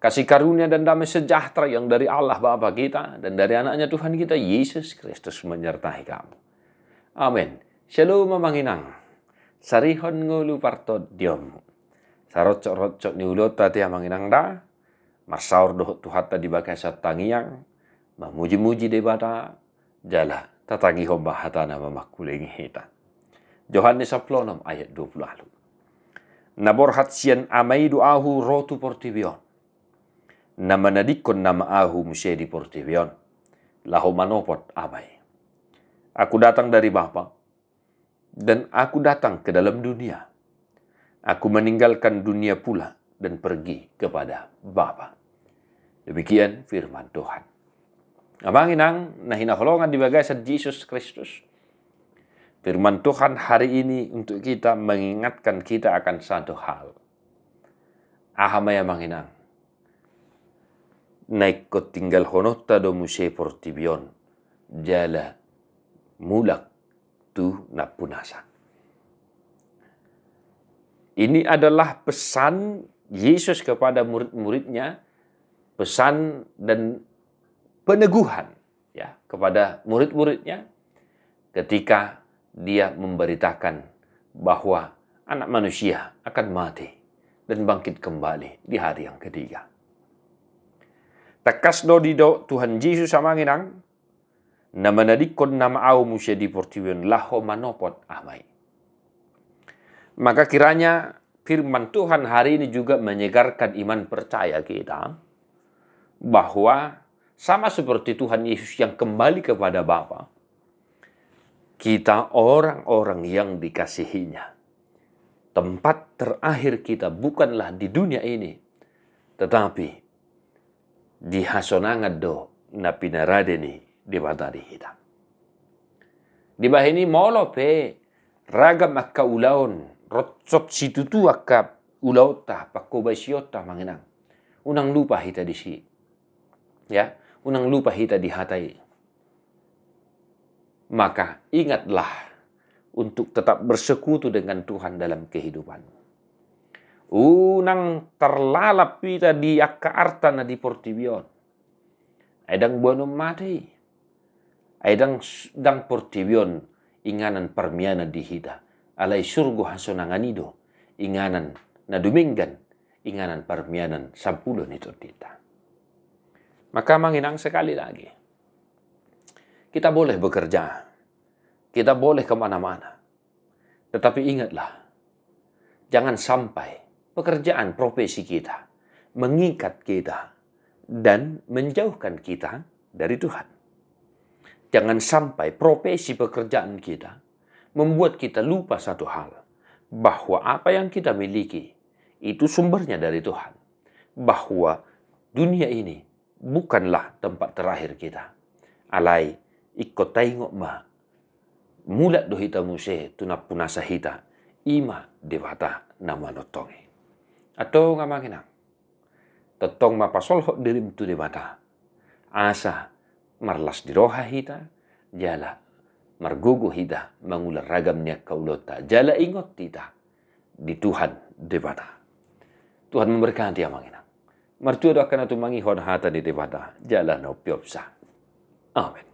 kasih karunia dan damai sejahtera yang dari Allah Bapa kita dan dari anaknya Tuhan kita Yesus Kristus menyertai kamu. Amin. Shalom mamanginang. Sarihon ngulu parto diomu. Sarocok-rocok ni ulot tati amanginang da. Marsaur doh tuhata di bakai satangiang. Memuji-muji debata. Jala tatangi homba hatana mamakulengi hita. Yohanes 6 ayat 20. Nabor hatsian amai duahu rotu portibion. Nama nadikon nama ahu musyedi portibion. Laho manopot amai. Aku datang dari Bapa dan aku datang ke dalam dunia. Aku meninggalkan dunia pula dan pergi kepada Bapa. Demikian firman Tuhan. Amanginang nahinaholongan di bagasan Yesus Kristus. Firman Tuhan hari ini untuk kita mengingatkan kita akan satu hal. Ahamaya manginang. Naik ko tinggal honota do musye portibion. Jala mulak tu napunasa. Ini adalah pesan Yesus kepada murid-muridnya, pesan dan peneguhan ya kepada murid-muridnya ketika dia memberitakan bahwa anak manusia akan mati dan bangkit kembali di hari yang ketiga. Takas do dido Tuhan Yesus amanginang na manadikon nama au musya di portiwion laho manopot amai. Maka kiranya firman Tuhan hari ini juga menyegarkan iman percaya kita bahwa sama seperti Tuhan Yesus yang kembali kepada Bapa, kita orang-orang yang dikasihinya. Tempat terakhir kita bukanlah di dunia ini, tetapi di hasonangad do na pinaradeni di batari kita. Di bahini molo pe ragam akka ulaon rotsop situtu akka ulaota pakobasiota manginang. Unang lupa hita di si. Ya, unang lupa hita di hatai. Maka ingatlah untuk tetap bersekutu dengan Tuhan dalam kehidupan. Unang terlalap hita di akka artana di portibion. Edang buanum mati. Edang dang portibion inganan parmiana di hita. Alay surgo hasonanganido, inganan na duminggan, inganan parmianan 10 nito tita. Maka manginang sekali lagi, kita boleh bekerja, kita boleh kemana-mana, tetapi ingatlah, jangan sampai pekerjaan profesi kita mengikat kita dan menjauhkan kita dari Tuhan. Jangan sampai profesi pekerjaan kita membuat kita lupa satu hal, bahwa apa yang kita miliki itu sumbernya dari Tuhan. Bahwa dunia ini bukanlah tempat terakhir kita. Alai ikut tengok ma, mulat do hita muse tunap punasa hita, ima dewata nama notongi. Atau ngamakinang, totong ma pasolhok dirim tu dewata, asa marlas diroha hita, jala margugu hita mengular ragamnya kaulota jala ingot tita di Tuhan debata. Tuhan memberkati amangina. Martua akan atu mangihon hata di debata jala no piopsa. Amin.